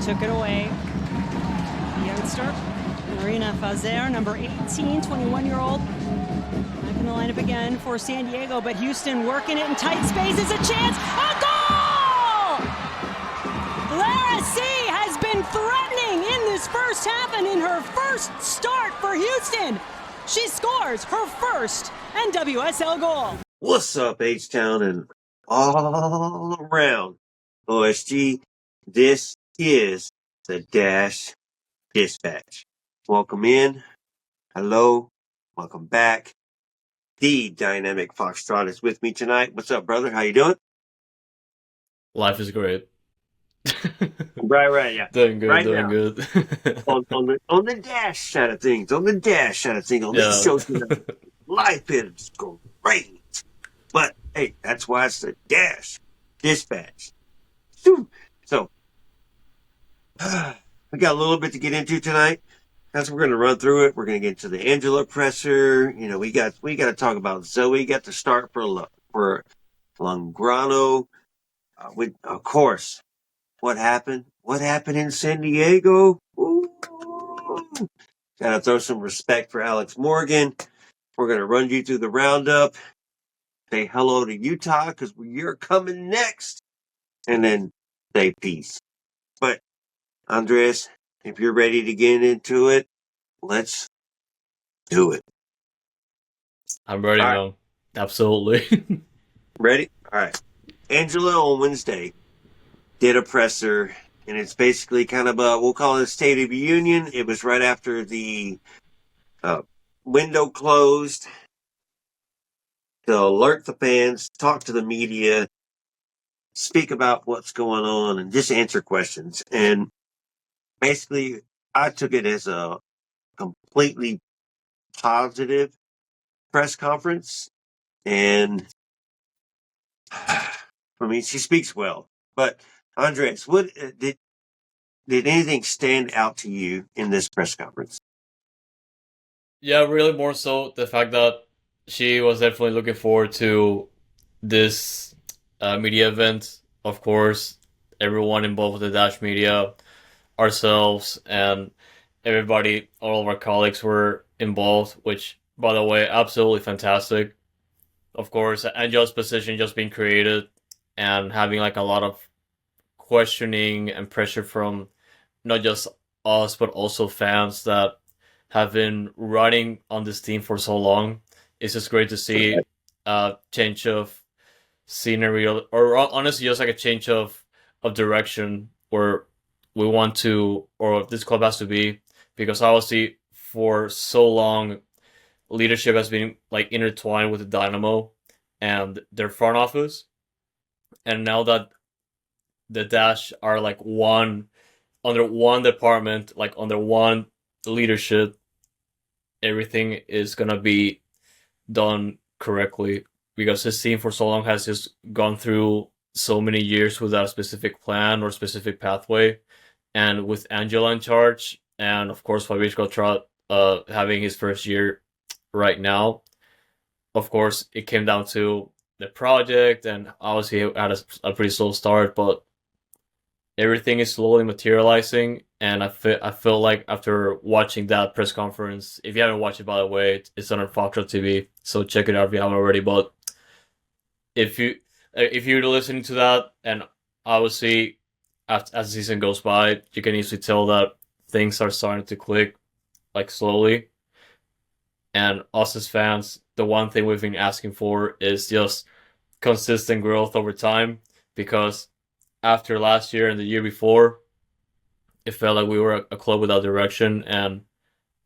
took it away. The youngster, Marina Fazer, number 18, 21-year-old. Back in the lineup again for San Diego, but Houston working it in tight spaces. A chance, a goal! Lara C has been threatening in this first half, and in her first start for Houston, she scores her first NWSL goal. What's up, H-Town and all around OSG? This is the Dash Dispatch. Welcome in. Hello. Welcome back. The dynamic Foxtrot is with me tonight. What's up, brother? How you doing? Life is great. Right, yeah. Doing good, right doing now. good. on the Dash side of things, on this show tonight, life is great. But, hey, that's why it's the Dash Dispatch. So, we got a little bit to get into tonight. That's what we're going to run through it. We're going to get into the Angela presser. You know, we got to talk about Zoe got the start for Logroño. Of course, what happened? What happened in San Diego? Ooh. Got to throw some respect for Alex Morgan. We're going to run you through the roundup. Say hello to Utah because you're coming next. And then say peace. But, Andres, if you're ready to get into it, let's do it. I'm ready, man. Absolutely. Ready? All right. Angela on Wednesday did a presser, and it's basically kind of we'll call it a State of the Union. It was right after the window closed to alert the fans, talk to the media, speak about what's going on, and just answer questions. And basically, I took it as a completely positive press conference. And I mean, she speaks well. But Andres, what did anything stand out to you in this press conference? Yeah, really more so the fact that she was definitely looking forward to this media event. Of course, everyone involved with the Dash Media, ourselves, and everybody, all of our colleagues were involved, which, by the way, absolutely fantastic. Of course, Angela's position just being created and having like a lot of questioning and pressure from not just us, but also fans that have been running on this team for so long. It's just great to see a change of scenery, or honestly, just like a change of direction where we want to, or this club has to be, because obviously for so long, leadership has been like intertwined with the Dynamo and their front office, and now that the Dash are like under one department, like under one leadership, everything is gonna be done correctly, because this team for so long has just gone through so many years without a specific plan or specific pathway. And with Angela in charge, and of course Fabrizio Trot having his first year right now, of course it came down to the project, and obviously it had a pretty slow start, but everything is slowly materializing. And I feel like after watching that press conference, if you haven't watched it, by the way, it's on Foxtrot TV, so check it out if you haven't already. But if you're listening to that, and obviously as the season goes by, you can easily tell that things are starting to click, like slowly. And us as fans, the one thing we've been asking for is just consistent growth over time, because after last year and the year before, it felt like we were a club without direction. And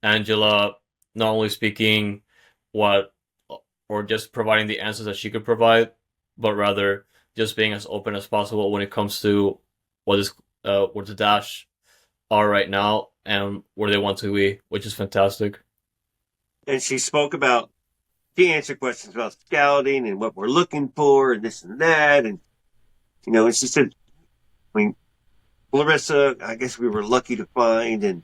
Angela not only speaking or just providing the answers that she could provide, but rather just being as open as possible when it comes to what the Dash are right now and where they want to be, which is fantastic. And she answered questions about scouting and what we're looking for and this and that. And, you know, and she said, I mean, Larissa, I guess we were lucky to find, and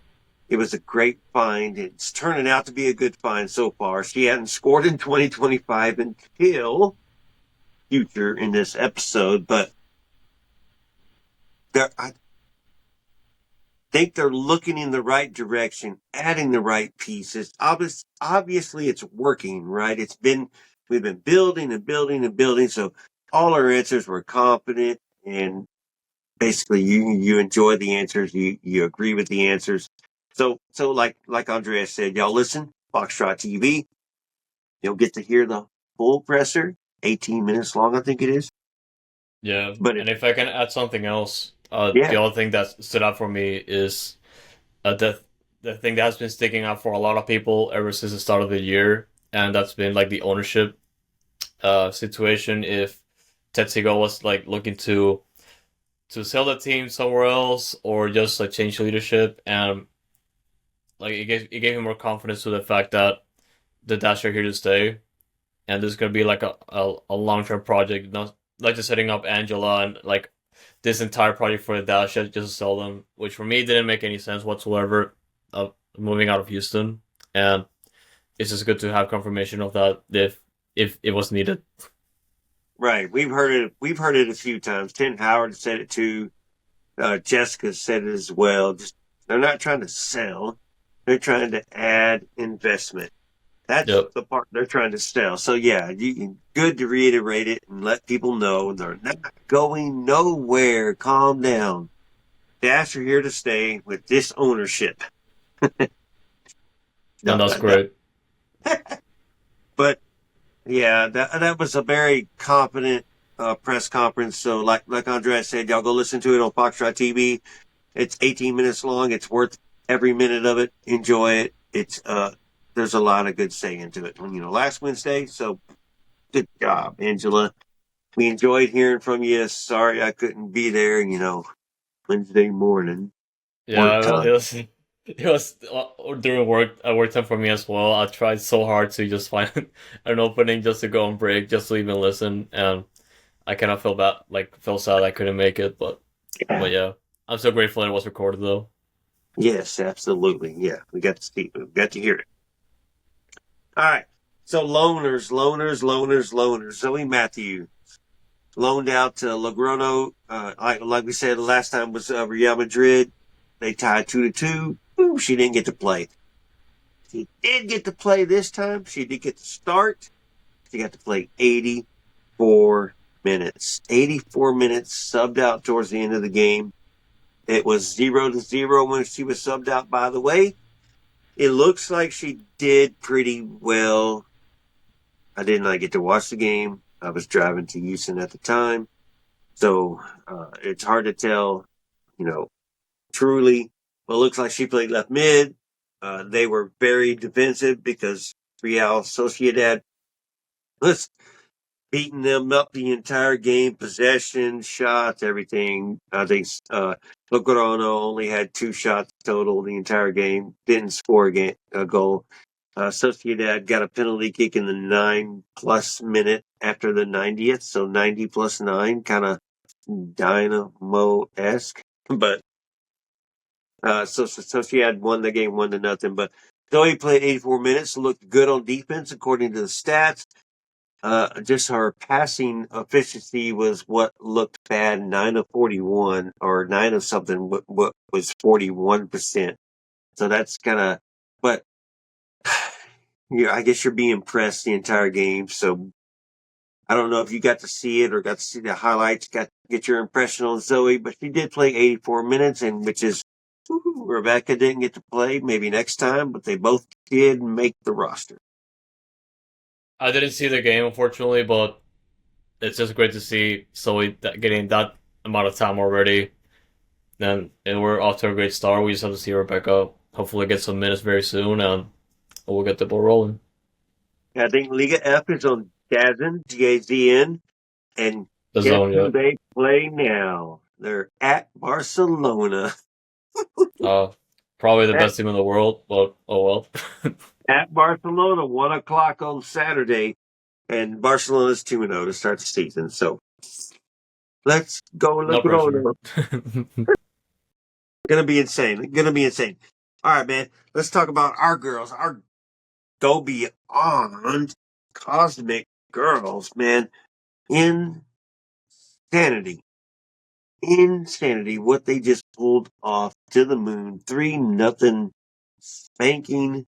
it was a great find. It's turning out to be a good find so far. She hadn't scored in 2025 until future in this episode, but think they're looking in the right direction, adding the right pieces. Obviously, it's working, right? We've been building and building and building. So all our answers were confident, and basically, you enjoy the answers. You agree with the answers. So like Andrea said, y'all listen, Foxtrot TV. You'll get to hear the full presser, 18 minutes long, I think it is. Yeah, But and if I can add something else, yeah, the other thing that stood out for me is the thing that has been sticking out for a lot of people ever since the start of the year, and that's been like the ownership situation. If Tetsugo was like looking to sell the team somewhere else or just like change leadership, and like it gave him more confidence to the fact that the Dash are here to stay, and this is gonna be like a long term project, not like just setting up Angela and like this entire project for the Dash just to sell them, which for me didn't make any sense whatsoever. Moving out of Houston, and it's just good to have confirmation of that if it was needed. right. We've heard it. We've heard it a few times. Tim Howard said it too. Jessica said it as well. Just they're not trying to sell; they're trying to add investment. That's Yep. the part they're trying to sell. So yeah, good to reiterate it and let people know they're not going nowhere. Calm down. Dash are here to stay with this ownership. And No, that's great. but yeah, that was a very confident press conference. So like Andres said, y'all go listen to it on Foxtrot TV. It's 18 minutes long. It's worth every minute of it. Enjoy it. It's there's a lot of good saying to it. Last Wednesday. So good job, Angela. We enjoyed hearing from you. Sorry I couldn't be there. Wednesday morning work Yeah, time. it was during work time for me as well. I tried so hard to just find an opening just to go on break, just to even listen, and I kind of felt bad, like felt sad I couldn't make it, but yeah, I'm so grateful it was recorded though. Yes, absolutely. Yeah, we got to hear it. All right. So loners. Zoe Matthews loaned out to Logroño. Like we said last time was Real Madrid. They tied 2-2. Ooh, she didn't get to play. She did get to play this time. She did get to start. She got to play 84 minutes. 84 minutes subbed out towards the end of the game. It was 0-0 when she was subbed out, by the way. It looks like she did pretty well. I did not get to watch the game. I was driving to Houston at the time. So it's hard to tell, truly. Well, it looks like she played left mid. They were very defensive because Real Sociedad was beating them up the entire game, possession, shots, everything. I think Logroño only had 2 shots total the entire game, didn't score a goal. Sociedad got a penalty kick in the 9+ minute after the 90th, so 90 plus 9, kind of Dynamo-esque. But Sociedad won the game 1-0. But Zoe played 84 minutes, looked good on defense according to the stats. Just her passing efficiency was what looked bad, 9 of 41 or 9 of something, what was 41%. So that's kind of, but I guess you're being pressed the entire game. So I don't know if you got to see it or got to see the highlights, got to get your impression on Zoe, but she did play 84 minutes, and which is, Rebecca didn't get to play, maybe next time, but they both did make the roster. I didn't see the game unfortunately, but it's just great to see Zoe getting that amount of time already. And we're off to a great start. We just have to see Rebecca hopefully get some minutes very soon, and we'll get the ball rolling. I think Liga F is on Gazin, GAZN, and The guess zone, who yeah. they play now? They're at Barcelona. Uh, Probably the At, best team in the world, but oh well. at Barcelona, 1 o'clock on Saturday, and Barcelona's 2-0 to start the season. So let's go, No pressure. Logroño. Gonna be insane. Gonna be insane. All right, man. Let's talk about our girls. Our go beyond cosmic girls, man. Insanity. insanity what they just pulled off to the moon. 3-0 spanking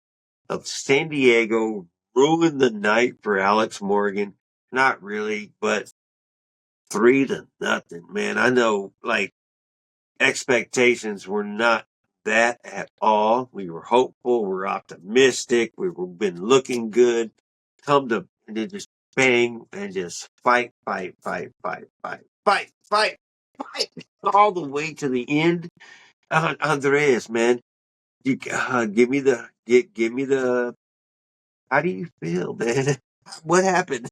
of San Diego ruined the night for Alex Morgan. Not really, but 3-0, man. I know, like, expectations were not that at all. We were hopeful, we were optimistic, we were been looking good. Come to and then just bang and just fight all the way to the end. Andres, man, you give me the. How do you feel, man? What happened?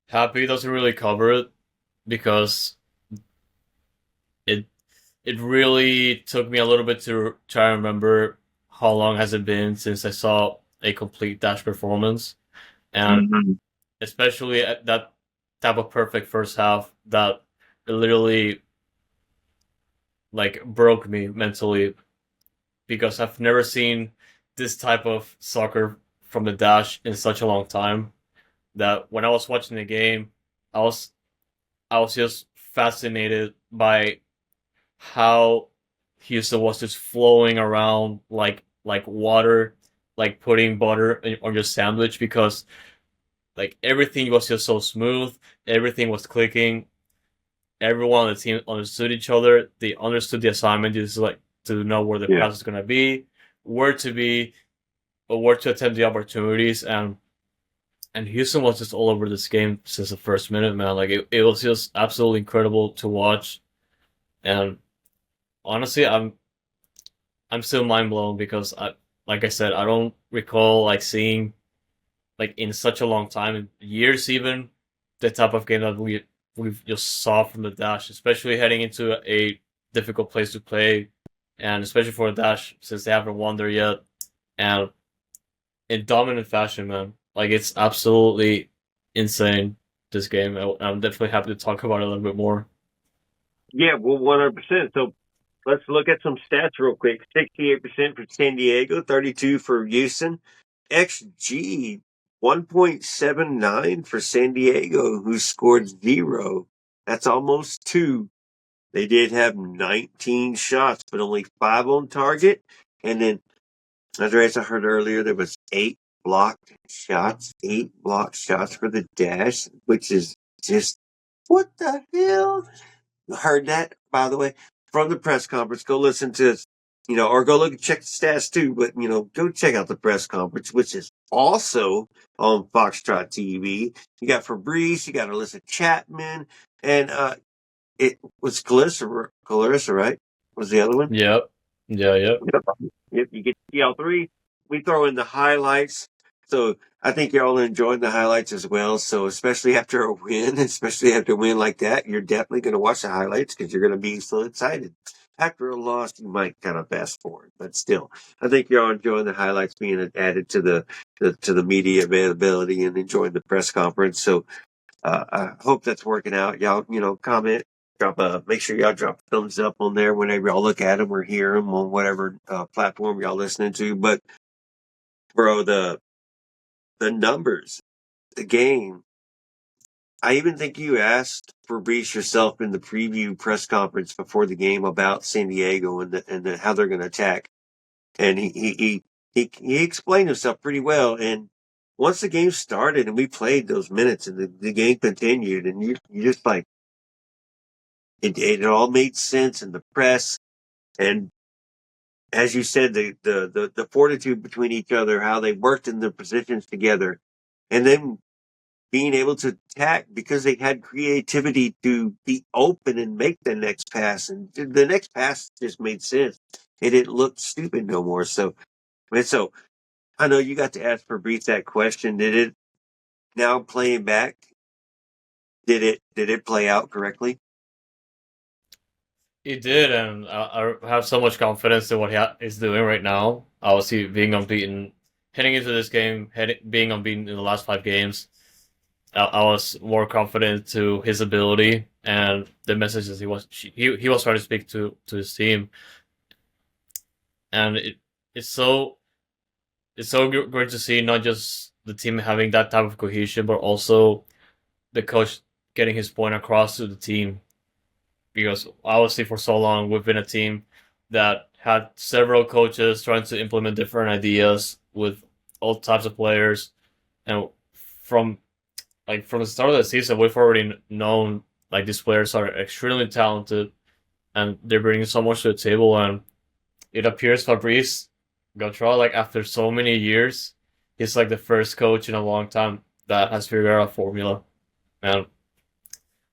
Happy doesn't really cover it because it it really took me a little bit to try to remember how long has it been since I saw a complete Dash performance, and especially at that type of perfect first half that it literally like broke me mentally because I've never seen this type of soccer from the Dash in such a long time. That when I was watching the game, I was I was just fascinated by how Houston was just flowing around like water, like putting butter on your sandwich because like everything was just so smooth, everything was clicking, everyone on the team understood each other, they understood the assignment, just like to know where the pass is gonna where to be, or where to attempt the opportunities, and Houston was just all over this game since the first minute, man. Like it was just absolutely incredible to watch, and honestly, I'm still mind blown because like I said, I don't recall like seeing like in such a long time, in years even, the type of game that we've just saw from the Dash, especially heading into a difficult place to play, and especially for the Dash since they haven't won there yet, and in dominant fashion, man. Like it's absolutely insane. This game, I'm definitely happy to talk about it a little bit more. Yeah, well, 100%. So let's look at some stats real quick. 68% for San Diego, 32 for Houston. XG 1.79 for San Diego, who scored 0. That's almost 2. They did have 19 shots, but only 5 on target. And then, as I heard earlier, there was 8 blocked shots for the Dash, which is just, what the hell? Heard that, by the way, from the press conference. Go listen to, or go check the stats too. But go check out the press conference, which is also on Foxtrot TV. You got Fabrice, you got Alyssa Chapman, and it was Clarissa, right? Was the other one? Yep. Yeah. Yep, you get to see all three. We throw in the highlights. So I think you're all enjoying the highlights as well. So especially after a win, especially after a win like that, you're definitely going to watch the highlights because you're going to be so excited. After a loss, you might kind of fast forward, but still, I think you're all enjoying the highlights being added to the media availability and enjoying the press conference. So I hope that's working out. Y'all, comment, make sure y'all drop a thumbs up on there whenever y'all look at them or hear them on whatever platform y'all listening to. But bro, the numbers, the game. I even think you asked Fabrice yourself in the preview press conference before the game about San Diego and how they're going to attack, and he explained himself pretty well. And once the game started and we played those minutes and the game continued, and you just like it all made sense in the press. And as you said, the fortitude between each other, how they worked in the positions together, and then being able to attack because they had creativity to be open and make the next pass. And the next pass just made sense. It didn't look stupid no more. So I know you got to ask Fabrice that question. Did it, now playing back, did it play out correctly? He did, and I have so much confidence in what he is doing right now. Obviously, being unbeaten, heading into this game, being unbeaten in the last 5 games, I was more confident to his ability and the messages he was trying to speak to his team, and it's so great to see not just the team having that type of cohesion, but also the coach getting his point across to the team because obviously for so long we've been a team that had several coaches trying to implement different ideas with all types of players, and from from the start of the season, we've already known like these players are extremely talented and they're bringing so much to the table. And it appears Fabrice Gautrat, like after so many years, he's like the first coach in a long time that has figured out a formula. Man,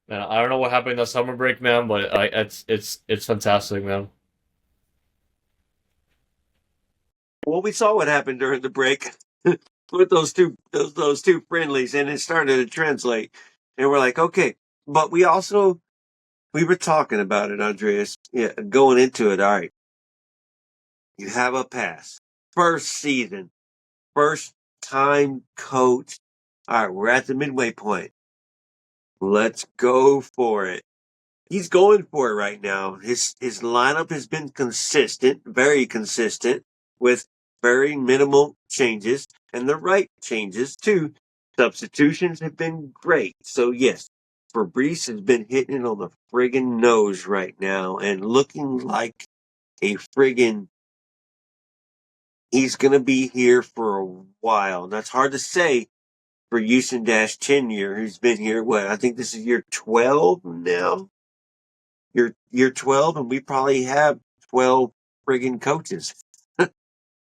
man, I don't know what happened in the summer break, man, but it's fantastic, man. Well, we saw what happened during the break with those two friendlies, and it started to translate. And we're like, okay, but we were talking about it, Andreas. Yeah, going into it. All right, you have a pass, first season, first time coach. All right, we're at the midway point. Let's go for it. He's going for it right now. His lineup has been consistent, very consistent, with very minimal changes, and the right changes too. Substitutions have been great. So yes, Fabrice has been hitting it on the friggin' nose right now and looking like a friggin' he's gonna be here for a while. That's hard to say for Houston Dash tenure. He's been here what? I think this is year 12 now. You're 12, and we probably have 12 friggin' coaches,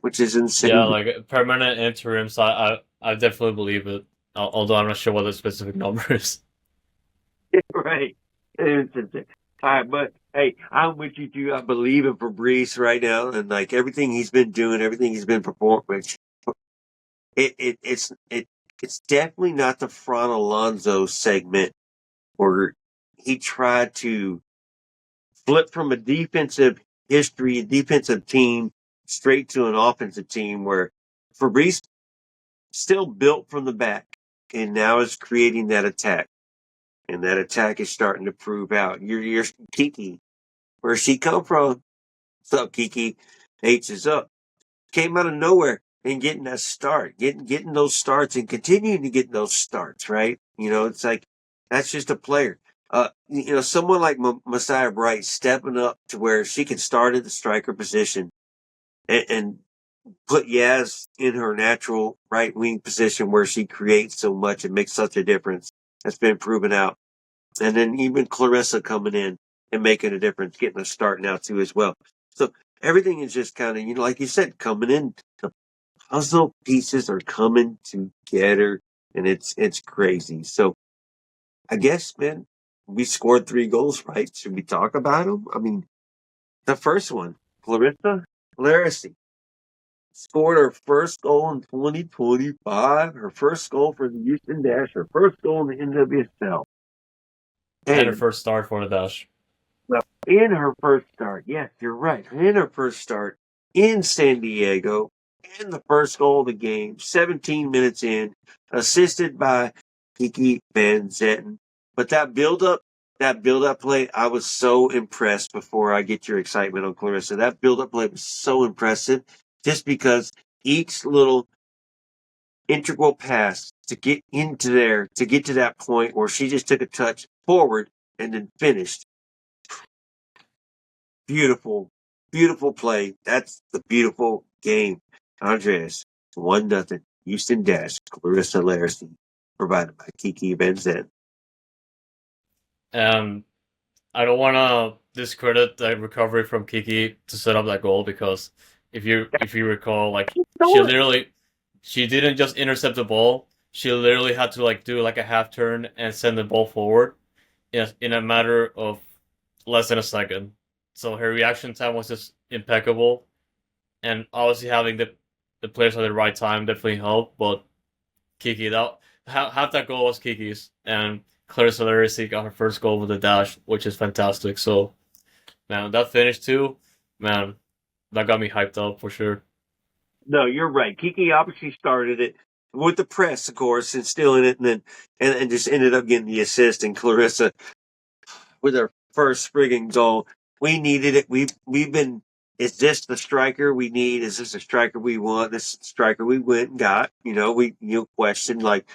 which is Yeah, insane. like permanent interims, I definitely believe it. Although I'm not sure what the specific number is. Right. It's insane. All right, but hey, I'm with you too. I believe in Fabrice right now, and like everything he's been doing, everything he's been performing. It's definitely not the Fran Alonso segment where he tried to flip from a defensive team, straight to an offensive team where Fabrice still built from the back and now is creating that attack. And that attack is starting to prove out. You're Kiki. Where's she come from? What's up, Kiki? H is up. Came out of nowhere and getting that start, getting those starts and continuing to get those starts, right? It's like that's just a player. Someone like Messiah Bright stepping up to where she can start at the striker position and put Yaz in her natural right wing position where she creates so much and makes such a difference. That's been proven out. And then even Clarissa coming in and making a difference, getting a start now too as well. So everything is just kind of, like you said, coming in. The puzzle pieces are coming together, and it's crazy. So I guess, man, we scored 3 goals, right? Should we talk about them? I mean, the first one, Clarissa Laracy scored her first goal in 2025, her first goal for the Houston Dash, her first goal in the NWSL. And her And first start for the Dash. well, in her first start, yes, you're right. In her first start in San Diego, and the first goal of the game, 17 minutes in, assisted by Kiki Van Zetten. But that build up play, I was so impressed before I get your excitement on Clarissa. That build up play was so impressive just because each little integral pass to get into there, to get to that point where she just took a touch forward and then finished. Beautiful, beautiful play. That's the beautiful game. Andres, 1-0. Houston Dash, Clarissa Larison, provided by Kiki Van Zandt. And I don't want to discredit the recovery from Kiki to set up that goal, because if you recall, like she didn't just intercept the ball. She literally had to like do like a half turn and send the ball forward in a matter of less than a second. So her reaction time was just impeccable, and obviously having the players at the right time definitely helped. But Kiki, that half that goal was Kiki's, and Clarissa Laracy got her first goal with the Dash, which is fantastic. So, man, that finish too, man, that got me hyped up for sure. No, you're right. Kiki obviously started it with the press, of course, and still in it, and then and just ended up getting the assist. And Clarissa with her first frigging goal. We needed it. We've been. Is this the striker we need? Is this the striker we want? This is the striker we went and got. Questioned like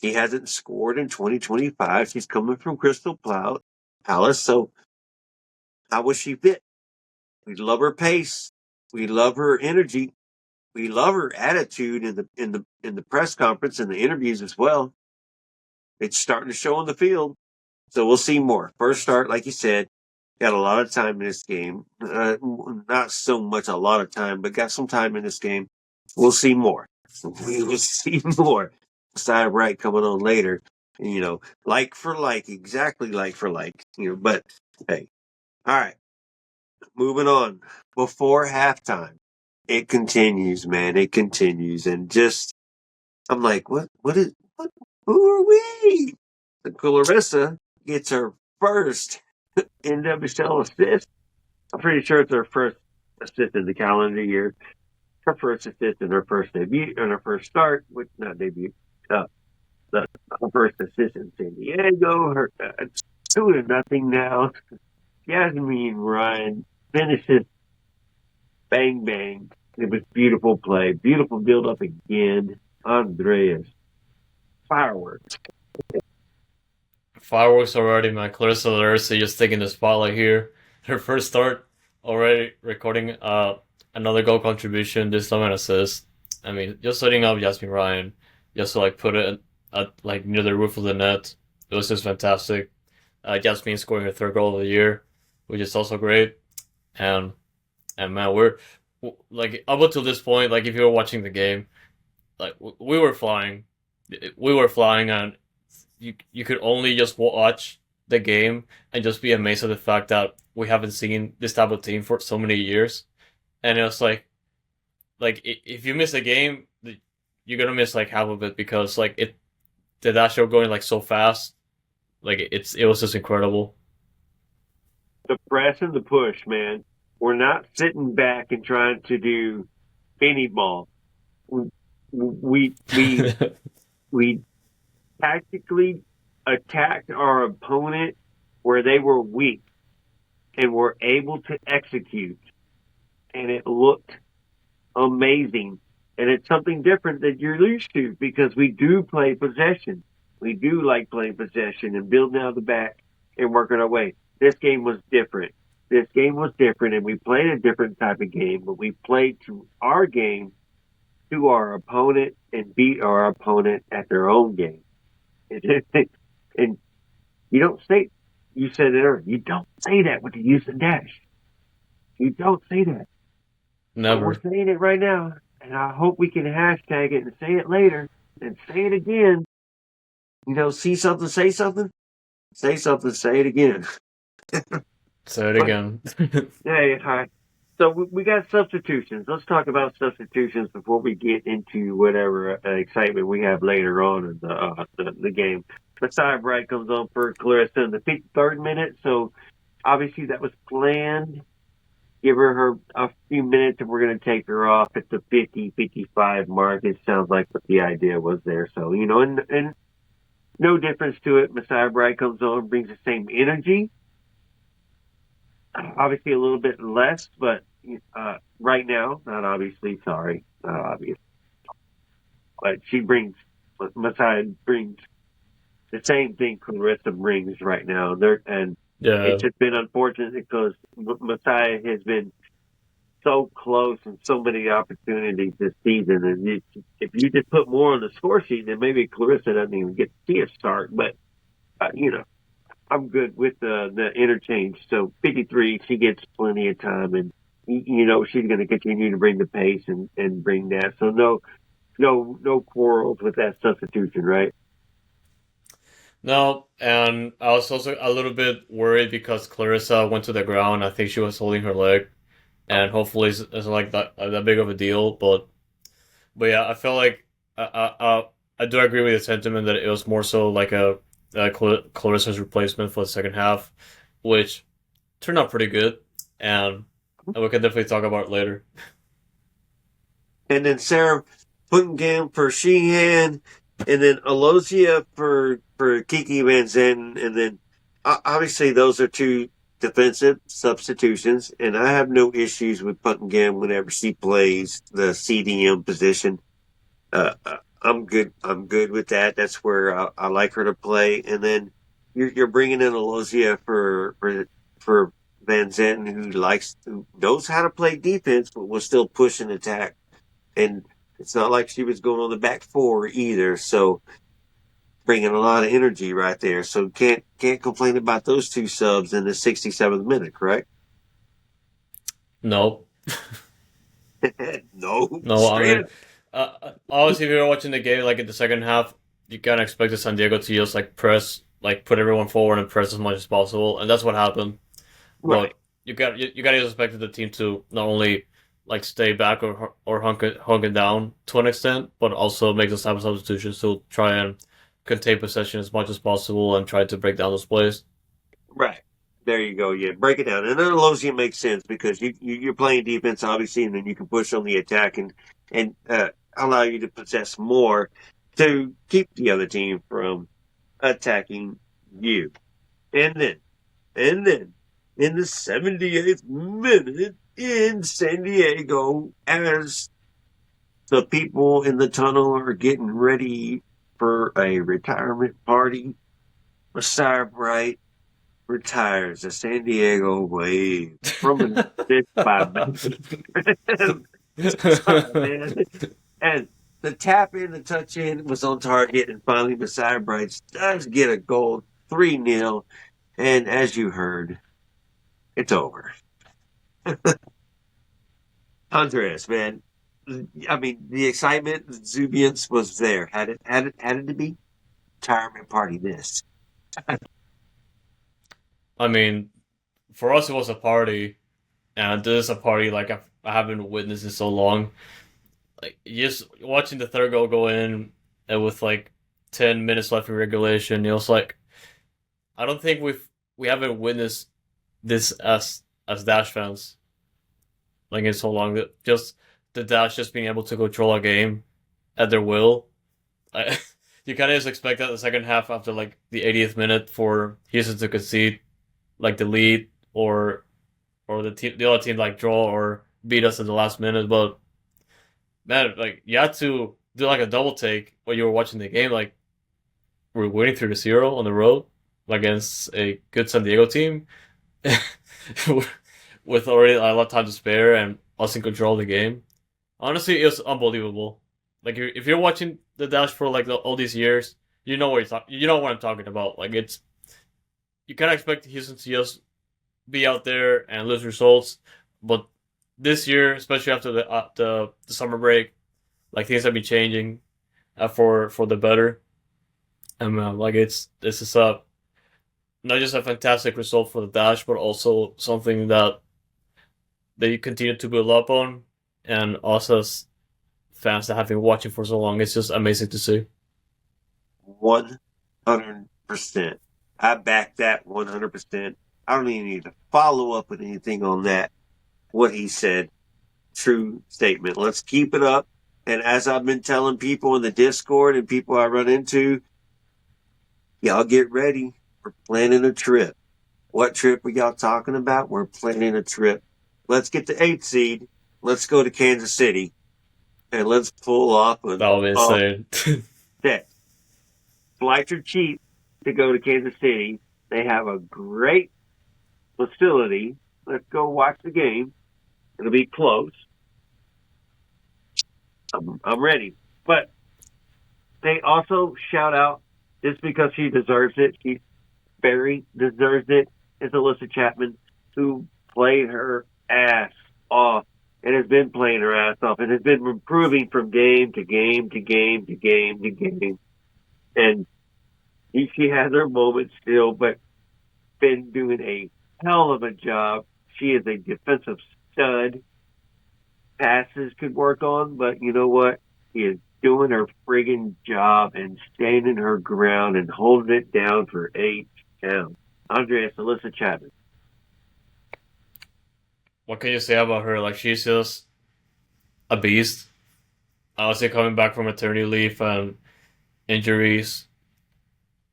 he hasn't scored in 2025. She's coming from Crystal Palace, so How was she fit? We love her pace. We love her energy. We love her attitude in the press conference and the interviews as well. It's starting to show on the field. So we'll see more. First start, like you said, got a lot of time in this game. Not so much a lot of time, but got some time in this game. We'll see more. We will see more. Side right coming on later. Like for like, exactly like for like. But hey, all right. Moving on. Before halftime, it continues, man. It continues, and just I'm like, what? Who are we? The Clarissa gets her first NWSL assist. I'm pretty sure it's her first assist in the calendar year. Her first assist in her first debut, and her first start, which not debut, her first assist in San Diego. It's 2-0 now. Jasmine Ryan finishes bang bang. It was beautiful play, beautiful build up again. Andreas, fireworks. Fireworks already, man. Clarissa Larissa just taking the spotlight here. Her first start already recording another goal contribution, this time an assist. I mean, just setting up Jasmine Ryan, just to like put it at like near the roof of the net. It was just fantastic. Jasmine scoring her third goal of the year, which is also great. And man, we're like up until this point, like if you were watching the game, like we were flying, and you could only just watch the game and just be amazed at the fact that we haven't seen this type of team for so many years. And it was like if you miss a game, you're gonna miss like half of it because like that show going like so fast, like it was just incredible. The press and the push, man. We're not sitting back and trying to do any ball. We tactically attacked our opponent where they were weak and were able to execute. And it looked amazing. And it's something different that you're used to because we do play possession. We do like playing possession and building out of the back and working our way. This game was different. And we played a different type of game, but we played to our game, to our opponent, and beat our opponent at their own game. And you said it earlier, you don't say that with the use of dash. You don't say that. Never. But we're saying it right now, and I hope we can hashtag it and say it later and say it again. See something, say something. Say something, say it again. Say it again. Hey, hi. So we got substitutions. Let's talk about substitutions before we get into whatever excitement we have later on in the game. Messiah Bright comes on for Clarissa in the 53rd minute. So obviously that was planned. Give her a few minutes and we're going to take her off at the 50-55 mark. It sounds like what the idea was there. So, and no difference to it. Messiah Bright comes on, brings the same energy. Obviously a little bit less, but right now, not obviously, sorry, not obvious. But Messiah brings the same thing Clarissa brings right now. It's just been unfortunate because Messiah has been so close and so many opportunities this season. And if you just put more on the score sheet, then maybe Clarissa doesn't even get to see a start. But, I'm good with the interchange. So 53, she gets plenty of time, and she's going to continue to bring the pace and bring that. So no quarrels with that substitution, right? No, and I was also a little bit worried because Clarissa went to the ground. I think she was holding her leg, and hopefully it's like that big of a deal. But yeah, I felt like I do agree with the sentiment that it was more so like a Clarissa's replacement for the second half, which turned out pretty good, and we can definitely talk about it later. And then Sarah Puttengam for Sheehan, and then Alosia for Kiki Van Zanten, and then obviously those are two defensive substitutions, and I have no issues with Puttengam whenever she plays the CDM position. I'm good. I'm good with that. That's where I like her to play. And then you're bringing in Alosia for Van Zanten, who knows how to play defense, but was still push and attack. And it's not like she was going on the back four either. So bringing a lot of energy right there. So can't complain about those two subs in the 67th minute, correct? No, No, no. I mean, straight. obviously, if you're watching the game like in the second half, you kind of expect the San Diego to just like press, like put everyone forward and press as much as possible, and that's what happened. Right. But you got to expect the team to not only like stay back or hunker down to an extent, but also make those type of substitutions to try and contain possession as much as possible and try to break down those plays. Right. There you go. Yeah, break it down. And then Losian makes sense because you're playing defense, obviously, and then you can push on the attack and allow you to possess more to keep the other team from attacking you. And then in the 78th minute in San Diego, as the people in the tunnel are getting ready for a retirement party, Messiah Bright retires the San Diego Wave from an assist by Sorry, man. And the tap in, the touch in was on target, and finally Messiah Bright does get a goal, 3-0. And as you heard, it's over. Andres, man. I mean, the excitement, the exuberance was there. Had it to be retirement party this. I mean, for us, it was a party, and this is a party like I haven't witnessed in so long. Like just watching the third goal go in, and with like 10 minutes left in regulation, it was like I don't think we haven't witnessed this as Dash fans like in so long. That just the Dash just being able to control a game at their will. I, you kind of just expect that the second half after like the 80th minute for Houston to concede like the lead or the other team like draw or beat us at the last minute. But man, like you had to do like a double take when you were watching the game. Like we're winning 3-0 on the road against a good San Diego team with already a lot of time to spare and us in control of the game. Honestly, it was unbelievable. Like if you're watching the Dash for like all these years, you know you know what I'm talking about. Like it's you kind of expect Houston to just be out there and lose results, but this year, especially after the summer break, like things have been changing for the better. And like this is not just a fantastic result for the Dash, but also something that they continue to build up on, and us as fans that have been watching for so long, it's just amazing to see. 100%. I back that 100%. I don't even need to follow up with anything on that. What he said, true statement. Let's keep it up. And as I've been telling people in the Discord and people I run into, y'all get ready. We're planning a trip. What trip are y'all talking about? We're planning a trip. Let's get the 8th seed. Let's go to Kansas City. And let's pull off That would be insane. that. Flights are cheap to go to Kansas City. They have a great facility. Let's go watch the game. It'll be close. I'm ready. But they also shout out, just because she deserves it, she very deserves it, is Alyssa Chapman, who played her ass off and has been playing her ass off and has been improving from game to game to game to game to game. And she has her moments still, but been doing a hell of a job. She is a defensive stud. Passes could work on, but you know what? She is doing her friggin' job and standing her ground and holding it down for 8 counts. Andres, Alyssa Chapman. What can you say about her? Like she's just a beast. Obviously coming back from maternity leave and injuries,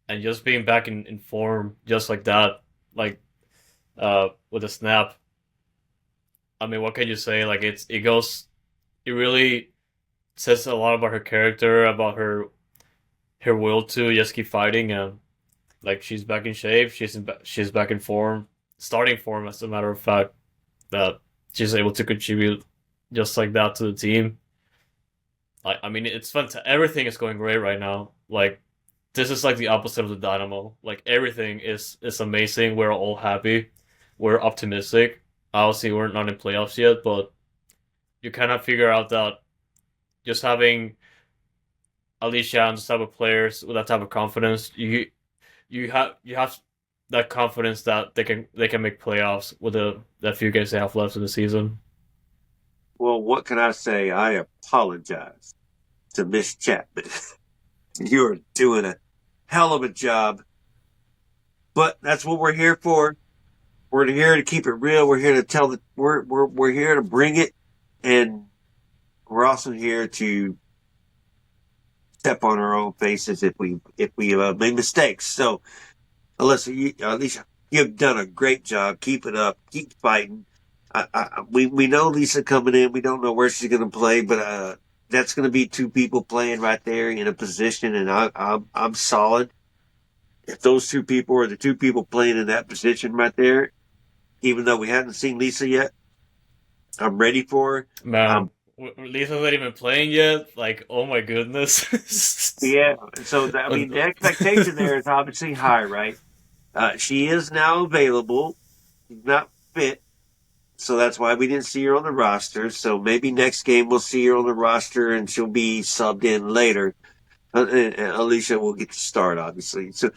and just being back in form just like that, like with a snap. I mean, what can you say? Like it really says a lot about her character, about her will to just keep fighting, and like she's back in shape, she's back in form, starting form, as a matter of fact, that she's able to contribute just like that to the team. I mean, it's fun. Everything is going great right now. Like, this is like the opposite of the Dynamo. Like, everything is amazing. We're all happy. We're optimistic. Obviously, we're not in playoffs yet, but you kind of figure out that just having Alicia and this type of players with that type of confidence, you have that confidence that they can make playoffs with the few games they have left in the season. Well, what can I say? I apologize to Miss Chapman. You're doing a hell of a job, but that's what we're here for. We're here to keep it real. We're here to tell the we're here to bring it, and we're also here to step on our own faces if we made mistakes. So, Alicia, you've done a great job. Keep it up. Keep fighting. We know Lisa coming in. We don't know where she's going to play, but that's going to be two people playing right there in a position, and I'm solid. If those two people are the two people playing in that position right there, even though we haven't seen Lisa yet, I'm ready for her. Man, Lisa's not even playing yet. Like, oh my goodness. Yeah. So I mean, the expectation there is obviously high, right? She is now available. She's not fit. So that's why we didn't see her on the roster. So maybe next game we'll see her on the roster and she'll be subbed in later. And Alicia will get to start, obviously. So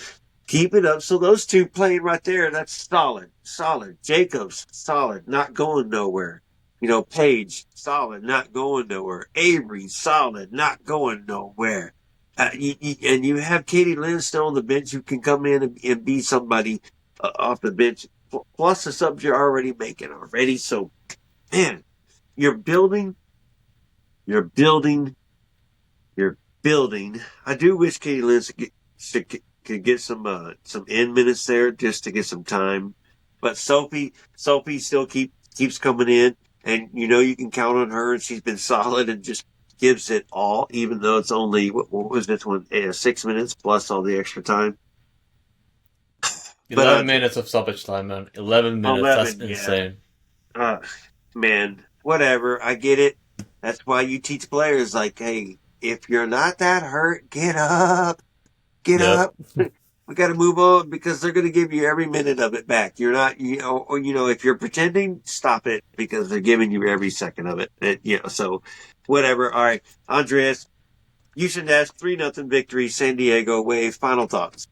keep it up. So those two playing right there, that's solid. Solid. Jacobs, solid. Not going nowhere. Paige, solid. Not going nowhere. Avery, solid. Not going nowhere. And you have Katie Lynn still on the bench who can come in and be somebody off the bench. Plus the subs you're already making already. So, man, you're building. You're building. You're building. I do wish Katie Lynn could get some end minutes there just to get some time. But Sophie still keeps coming in, and you can count on her. And she's been solid and just gives it all, even though it's only what was this one? 6 minutes plus all the extra time. 11 minutes of stoppage time, man. 11 minutes. 11, That's insane. Man, whatever. I get it. That's why you teach players, like, hey, if you're not that hurt, get up. Get up. We got to move on because they're going to give you every minute of it back. You're not, if you're pretending, stop it because they're giving you every second of it. So whatever. All right. Andres, Houston Dash 3-0 victory, San Diego Wave. Final thoughts.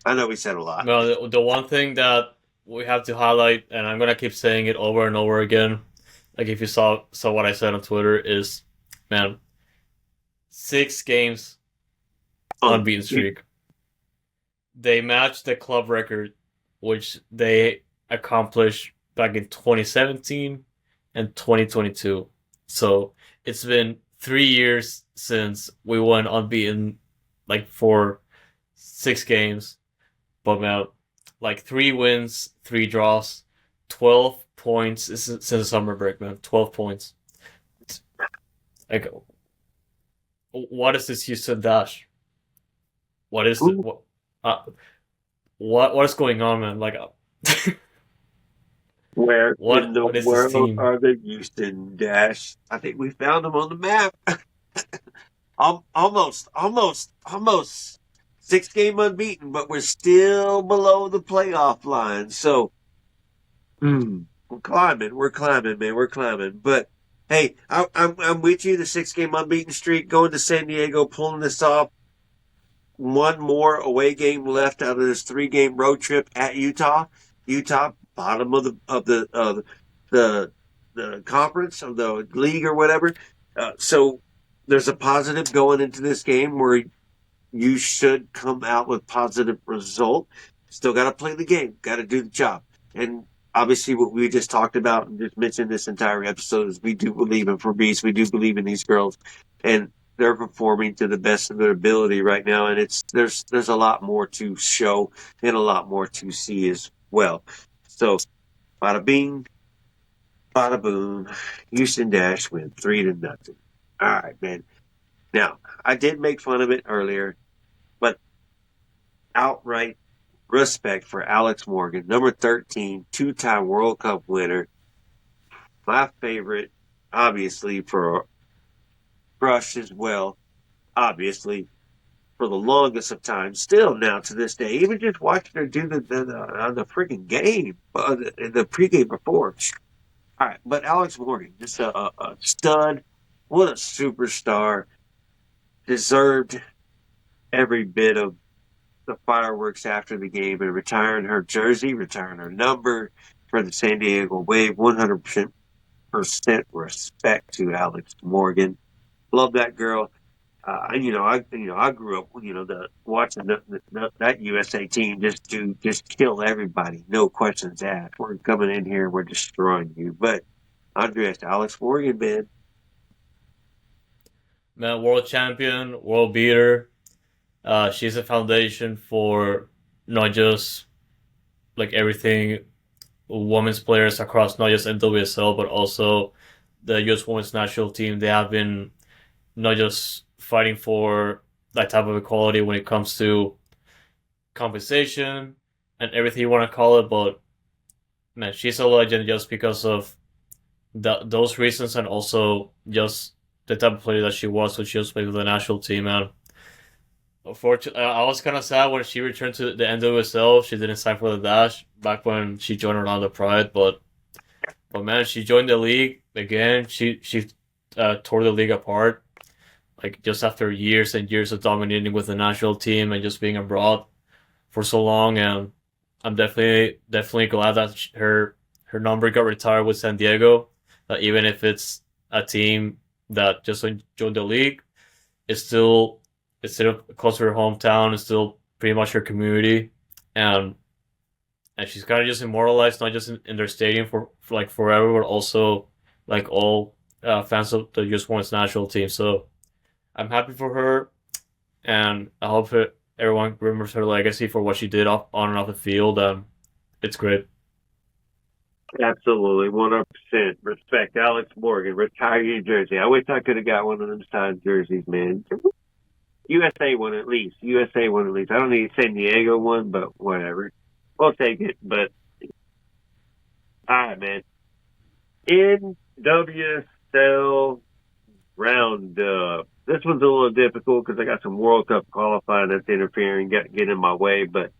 I know we said a lot. No, the one thing that we have to highlight, and I'm gonna keep saying it over and over again, like if you saw what I said on Twitter, is, man, 6 games unbeaten streak. They matched the club record, which they accomplished back in 2017 and 2022. So it's been 3 years since we went unbeaten, like for 6 games. But man, like 3 wins, 3 draws, 12 points since the summer break, man. 12 points. Like, what is this Houston Dash? What is what is going on, man? Like, where what in the is this world team? are the Houston Dash? I think we found them on the map. Almost 6-game unbeaten, but we're still below the playoff line. So, we're climbing, man. We're climbing. But hey, I'm with you. The 6-game unbeaten streak, going to San Diego, pulling this off. One more away game left out of this 3-game road trip at Utah. Utah, bottom of the conference, of the league or whatever. So there's a positive going into this game where you should come out with positive result. Still got to play the game, got to do the job. And obviously what we just talked about and just mentioned this entire episode is we do believe in Fabrice. We do believe in these girls. And they're performing to the best of their ability right now. And there's a lot more to show and a lot more to see as well. So, bada bing, bada boom. Houston Dash win 3-0. All right, man. Now, I did make fun of it earlier, but outright respect for Alex Morgan, number 13, two-time World Cup winner. My favorite, obviously, for Crush as well, obviously, for the longest of time, still now to this day, even just watching her do the freaking game, the pregame before. All right, but Alex Morgan, just a stud. What a superstar. Deserved every bit of the fireworks after the game and retiring her jersey, retiring her number for the San Diego Wave. 100% respect to Alex Morgan. Love that girl. I grew up, watching that USA team just kill everybody, no questions asked. We're coming in here, we're destroying you. But Andres, Alex Morgan, Man, world champion, world beater. She's a foundation for not just like everything women's players across not just NWSL but also the U.S. Women's National Team. They have been not just fighting for that type of equality when it comes to compensation and everything you want to call it, but man, she's a legend just because of those reasons and also just the type of player that she was when she was playing with the national team. And unfortunately, I was kind of sad when she returned to the NWSL. She didn't sign for the Dash back when she joined Orlando Pride, but man, she joined the league again. She tore the league apart, like just after years and years of dominating with the national team and just being abroad for so long. And I'm definitely glad that her number got retired with San Diego. Even if it's a team that just joined the league, it's still close to her hometown. It's still pretty much her community, and she's kind of just immortalized, not just in their stadium for like forever, but also like all fans of the U.S. Women's National Team. So I'm happy for her, and I hope everyone remembers her legacy for what she did on and off the field. It's great. Absolutely, 100% respect. Alex Morgan, retire your jersey. I wish I could have got one of them signed jerseys, man. USA one at least. USA one at least. I don't need San Diego one, but whatever. We'll take it. But all right, man. NWSL Roundup. This one's a little difficult because I got some World Cup qualifying that's interfering, get in my way. But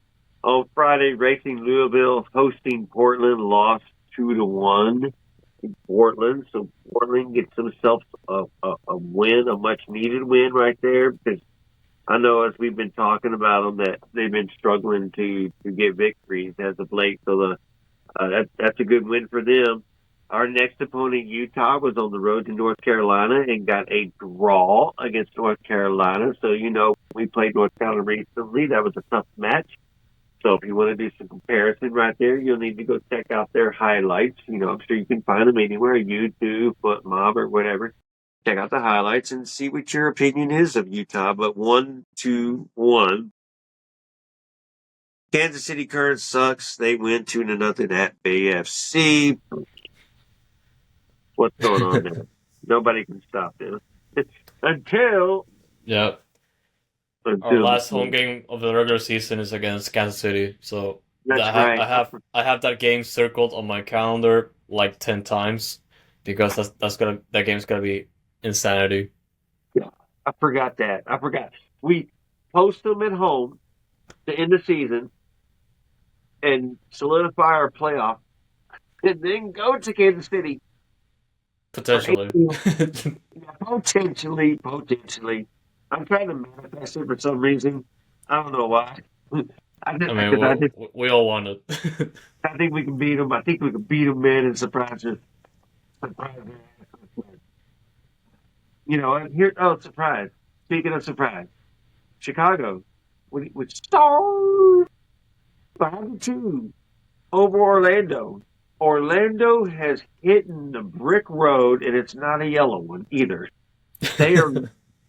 on Friday, Racing Louisville hosting Portland lost 2-1 in Portland. So Portland gets themselves a win, a much needed win right there, because I know as we've been talking about them that they've been struggling to get victories as of late. So that's a good win for them. Our next opponent, Utah, was on the road to North Carolina and got a draw against North Carolina. So, we played North Carolina recently. That was a tough match. So if you want to do some comparison right there, you'll need to go check out their highlights. I'm sure you can find them anywhere, YouTube, Foot Mob, or whatever. Check out the highlights and see what your opinion is of Utah. But 1-2-1. Kansas City Current sucks. They win 2-0 at BFC. What's going on there? Nobody can stop them. Until Yeah. Our last home game of the regular season is against Kansas City, so right. I have that game circled on my calendar like 10 times because that game's gonna be insanity. Yeah, I forgot that. We post them at home to end the season and solidify our playoff, and then go to Kansas City. Potentially. Potentially. I'm trying to manifest it for some reason. I don't know why. We all want it. I think we can beat them. I think we can beat them, man, and surprise them. Surprise. Speaking of surprise, Chicago, with stars 5-2 over Orlando. Orlando has hit the brick road, and it's not a yellow one either. They are,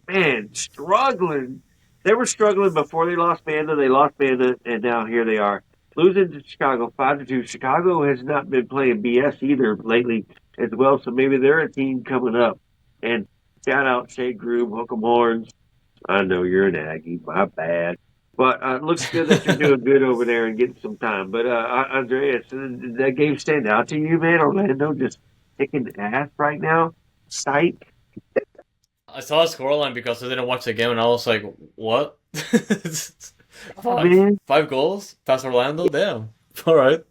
man, struggling. They were struggling before they lost Banda. They lost Banda, and now here they are. Losing to Chicago 5-2. Chicago has not been playing BS either lately as well, so maybe they're a team coming up. And shout out Shea Groove, Hook 'em Horns. I know you're an Aggie. My bad. But it looks good that you're doing good over there and getting some time. But Andreas, did that game stand out to you, man? Orlando just kicking ass right now. Psych. I saw a scoreline because I didn't watch the game, and I was like, "What? Man, Five goals past Orlando? Damn! All right."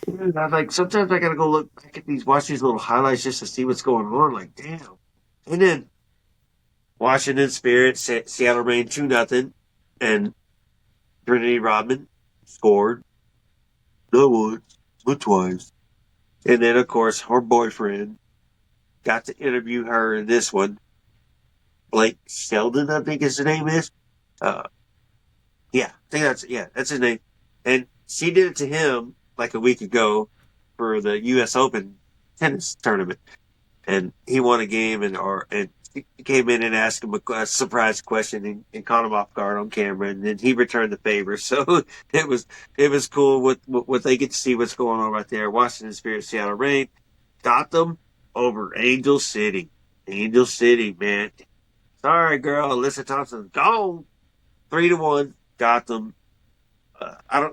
dude, I like sometimes I gotta go look back at watch these little highlights just to see what's going on. Like, damn. And then Washington Spirit, Seattle Reign 2-0, and Trinity Rodman scored not once, but twice. And then, of course, her boyfriend got to interview her in this one. Blake Sheldon, I think his name is. Uh, yeah, I think that's his name. And she did it to him like a week ago for the U.S. Open tennis tournament, and he won a game, and he came in and asked him a surprise question and caught him off guard on camera, and then he returned the favor. So it was cool. What they get to see what's going on right there. Washington Spirit, Seattle Reign got them over Angel City. Angel City, man. Sorry, girl. Alyssa Thompson's gone. 3-1. Got them. I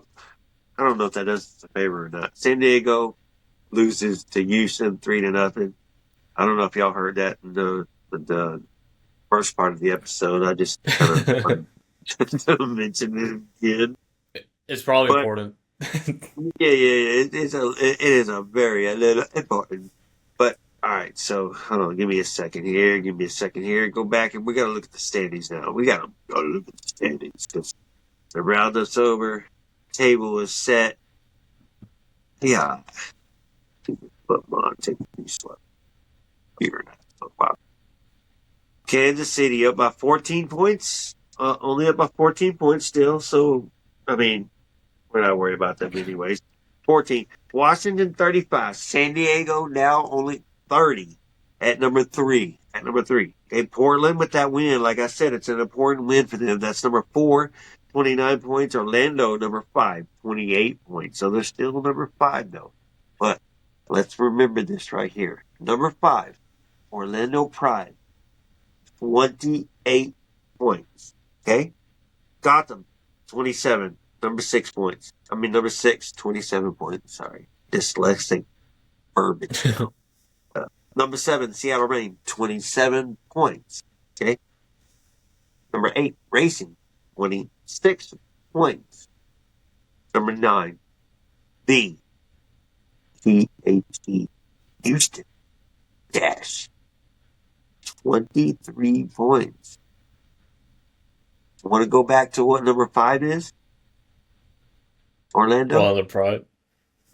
don't know if that does us a favor or not. San Diego loses to Houston 3-0. I don't know if y'all heard that in the first part of the episode. I just kind of mentioned it again. It's probably But important. yeah. It is a very little important. But all right, so hold on, give me a second here. Go back and we got to look at the standings now. We got to go look at the standings because the roundup's over. Table is set. Yeah, but on, take it slow. Here, wow. Kansas City up by 14 points. Only up by 14 points still. So, I mean, we're not worried about them anyways. 14. Washington 35. San Diego now only 30 at number 3. Okay, Portland with that win. Like I said, it's an important win for them. That's number 4, 29 points. Orlando, number 5, 28 points. So they're still number 5, though. But let's remember this right here. Number 5, Orlando Pride, 28 points. Okay? Gotham, 27. Number 6 points. Number 6, 27 points. Sorry. Dyslexic verbiage. Number 7, Seattle Reign, 27 points. Okay? Number 8, Racing, 26 points. Number 9, THT, Houston, Dash, 23 points. Want to go back to what number 5 is? Orlando? Orlando Pride.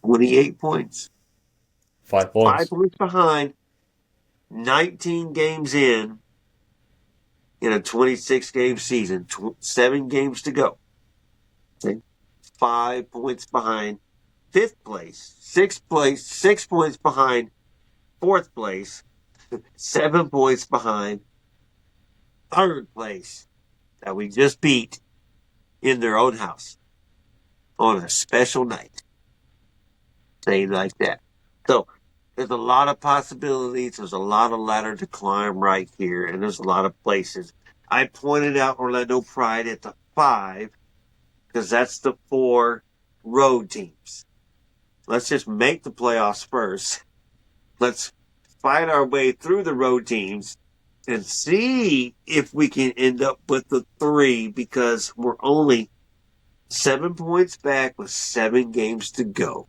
28 points. 5 points. 5 points behind. 19 games in a 26-game season. 7 games to go. Okay. 5 points behind 5th place. 6th place. 6 points behind 4th place. 7 points behind 3rd place that we just beat in their own house on a special night. Say it like that. So there's a lot of possibilities. There's a lot of ladder to climb right here, and there's a lot of places. I pointed out Orlando Pride at the 5 because that's the 4 road teams. Let's just make the playoffs first. Let's fight our way through the road teams and see if we can end up with the 3 because we're only 7 points back with 7 games to go.